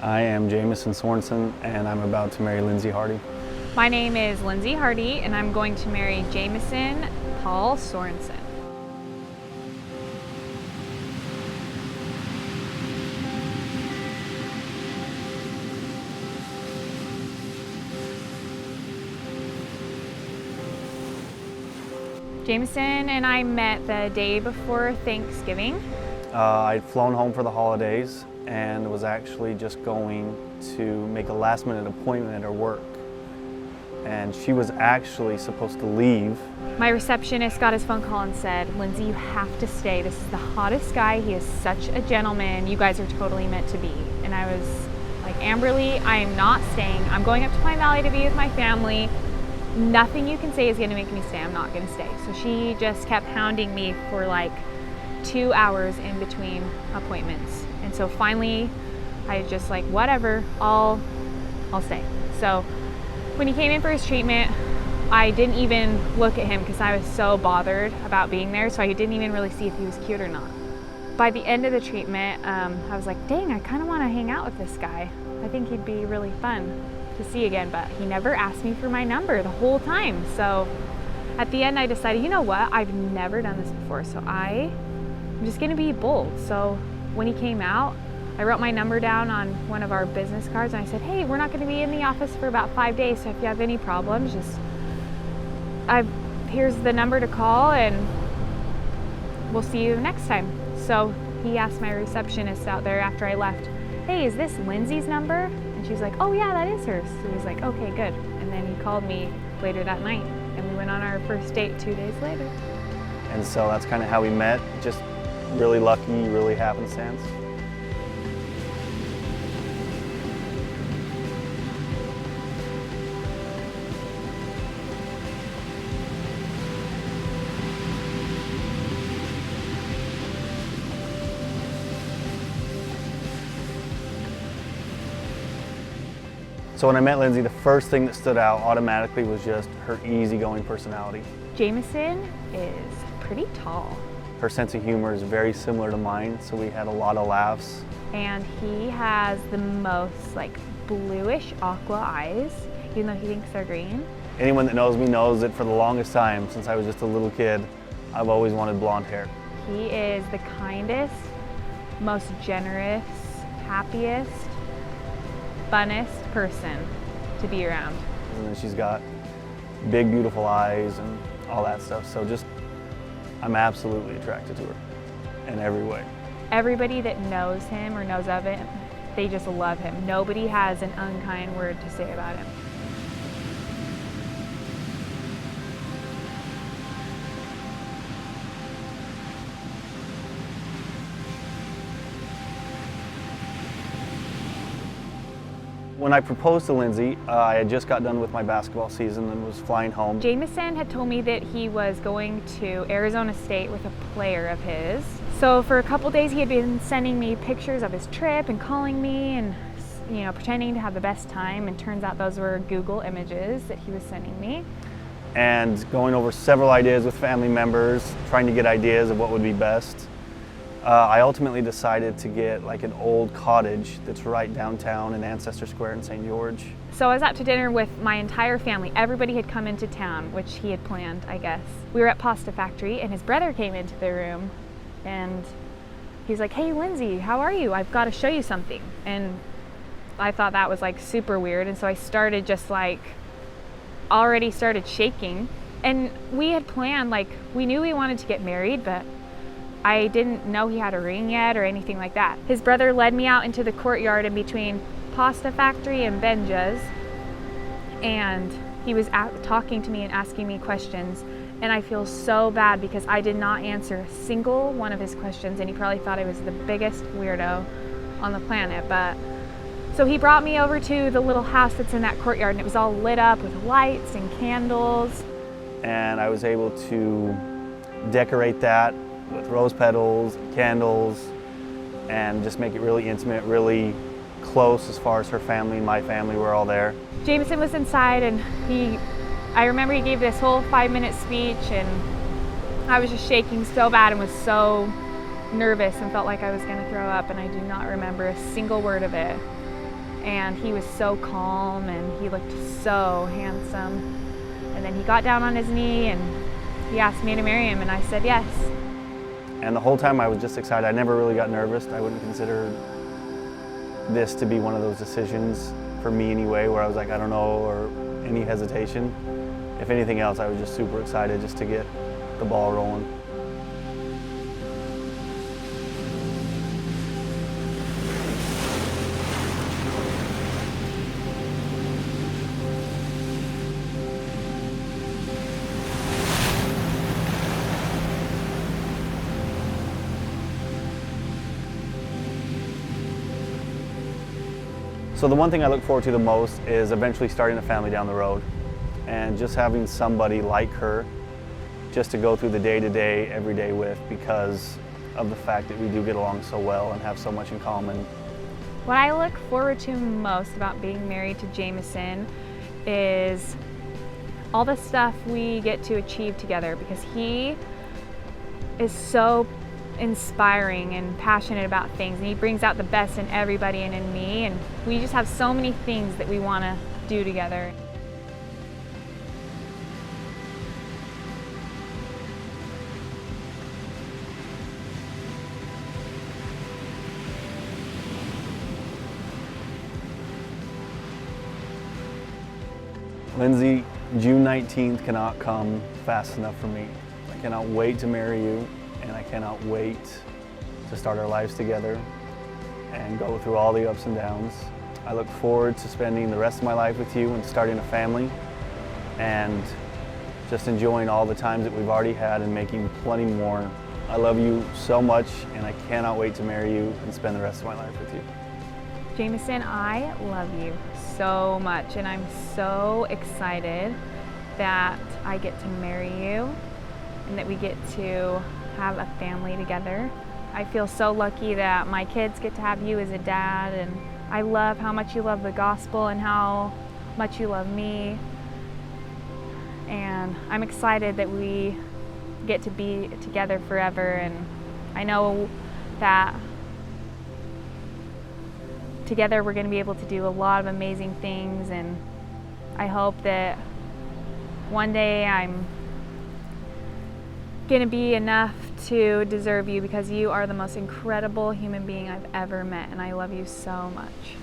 I am Jamison Sorensen, and I'm about to marry Lindsey Hardy. My name is Lindsey Hardy, and I'm going to marry Jamison Paul Sorensen. Jamison and I met the day before Thanksgiving. I'd flown home for the holidays and was actually just going to make a last-minute appointment at her work. And she was actually supposed to leave. My receptionist got his phone call and said, "Lindsey, you have to stay. This is the hottest guy. He is such a gentleman. You guys are totally meant to be." And I was like, "Amberly, I am not staying. I'm going up to Pine Valley to be with my family. Nothing you can say is going to make me stay. I'm not going to stay." So she just kept hounding me for like 2 hours in between appointments. And so finally, I just like, whatever, I'll stay. So when he came in for his treatment, I didn't even look at him because I was so bothered about being there. So I didn't even really see if he was cute or not. By the end of the treatment, I was like, dang, I kind of want to hang out with this guy. I think he'd be really fun to see again, but he never asked me for my number the whole time. So at the end I decided, you know what, I've never done this before, so I'm just gonna be bold. So when he came out, I wrote my number down on one of our business cards and I said, hey, we're not gonna be in the office for about 5 days, so if you have any problems, here's the number to call and we'll see you next time. So he asked my receptionist out there after I left, hey, is this Lindsey's number? And she was like, oh yeah, that is hers. So he was like, okay, good. And then he called me later that night and we went on our first date 2 days later. And so that's kind of how we met. Just really lucky, really happenstance. So when I met Lindsey, the first thing that stood out automatically was just her easygoing personality. Jamison is pretty tall. Her sense of humor is very similar to mine, so we had a lot of laughs. And he has the most like bluish aqua eyes, even though he thinks they're green. Anyone that knows me knows that for the longest time, since I was just a little kid, I've always wanted blonde hair. He is the kindest, most generous, happiest, funnest person to be around. And then she's got big, beautiful eyes and all that stuff. So I'm absolutely attracted to her in every way. Everybody that knows him or knows of him, they just love him. Nobody has an unkind word to say about him. When I proposed to Lindsey, I had just got done with my basketball season and was flying home. Jamison had told me that he was going to Arizona State with a player of his. So for a couple days he had been sending me pictures of his trip and calling me and pretending to have the best time, and turns out those were Google images that he was sending me. And going over several ideas with family members, trying to get ideas of what would be best. I ultimately decided to get like an old cottage that's right downtown in Ancestor Square in St. George. So I was out to dinner with my entire family. Everybody had come into town, which he had planned, I guess. We were at Pasta Factory and his brother came into the room and he's like, hey Lindsey, how are you? I've got to show you something. And I thought that was like super weird. And so I started just like, already started shaking. And we had planned, like we knew we wanted to get married, but I didn't know he had a ring yet or anything like that. His brother led me out into the courtyard in between Pasta Factory and Benja's, and he was talking to me and asking me questions, and I feel so bad because I did not answer a single one of his questions, and he probably thought I was the biggest weirdo on the planet. But so he brought me over to the little house that's in that courtyard, and it was all lit up with lights and candles. And I was able to decorate that with rose petals, candles, and just make it really intimate, really close as far as her family and my family were all there. Jamison was inside and I remember he gave this whole 5-minute speech and I was just shaking so bad and was so nervous and felt like I was going to throw up, and I do not remember a single word of it. And he was so calm and he looked so handsome. And then he got down on his knee and he asked me to marry him, and I said yes. And the whole time I was just excited. I never really got nervous. I wouldn't consider this to be one of those decisions for me anyway, where I was like, I don't know, or any hesitation. If anything else, I was just super excited just to get the ball rolling. So the one thing I look forward to the most is eventually starting a family down the road, and just having somebody like her just to go through the day-to-day, every day with, because of the fact that we do get along so well and have so much in common. What I look forward to most about being married to Jamison is all the stuff we get to achieve together, because he is so inspiring and passionate about things, and he brings out the best in everybody and in me, and we just have so many things that we want to do together. Lindsey, June 19th cannot come fast enough for me. I cannot wait to marry you, and I cannot wait to start our lives together and go through all the ups and downs. I look forward to spending the rest of my life with you and starting a family and just enjoying all the times that we've already had and making plenty more. I love you so much, and I cannot wait to marry you and spend the rest of my life with you. Jamison, I love you so much, and I'm so excited that I get to marry you and that we get to have a family together. I feel so lucky that my kids get to have you as a dad, and I love how much you love the gospel and how much you love me. And I'm excited that we get to be together forever, and I know that together we're going to be able to do a lot of amazing things, and I hope that one day I'm going to be enough to deserve you, because you are the most incredible human being I've ever met, and I love you so much.